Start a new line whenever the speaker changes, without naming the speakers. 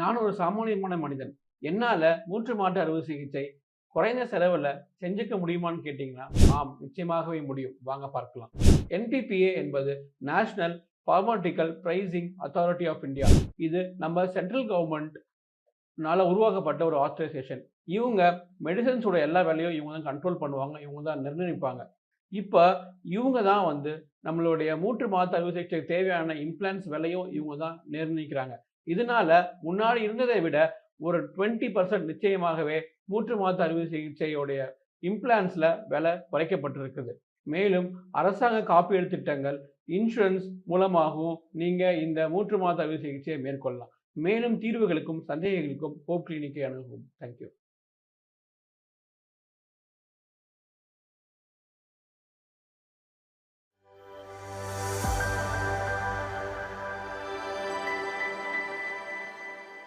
நான் ஒரு சாமானியமான மனிதன். என்னால மூன்று மாற்று அறுவை சிகிச்சை குறைந்த செலவுல செஞ்சுக்க முடியுமான்னு கேட்டீங்கன்னா, ஆம் நிச்சயமாகவே முடியும். வாங்க பார்க்கலாம். என்பிபிஏ என்பது National Pharmaceutical Pricing Authority of India. இது நம்ம சென்ட்ரல் கவர்மெண்ட்னால உருவாக்கப்பட்ட ஒரு ஆத்தரைசேஷன். இவங்க மெடிசின்ஸோட எல்லா வேலையும் இவங்க தான் கண்ட்ரோல் பண்ணுவாங்க. இவங்க தான் நிர்ணயிப்பாங்க. இப்ப இவங்க தான் நம்மளுடைய மூன்று மாற்று அறுவை சிகிச்சைக்கு தேவையான இம்ப்ளான்ட்ஸ் விலையும் இவங்க தான் நிர்ணயிக்கிறாங்க. இதனால முன்னாடி இருந்ததை விட ஒரு 20% நிச்சயமாகவே மூன்று மாற்று அறுவை சிகிச்சையுடைய இம்ப்ளான்ட்ஸ்ல விலை குறைக்கப்பட்டிருக்குது. மேலும் அரசாங்க காப்பீடு திட்டங்கள், இன்சூரன்ஸ் மூலமாகவும் நீங்க இந்த மூன்று மாற்று அறுவை சிகிச்சையை மேற்கொள்ளலாம். மேலும் தீர்வுகளுக்கும் சந்தேகங்களுக்கும் ஹோப் கிளினிக்கை அணுகவும். Thank you.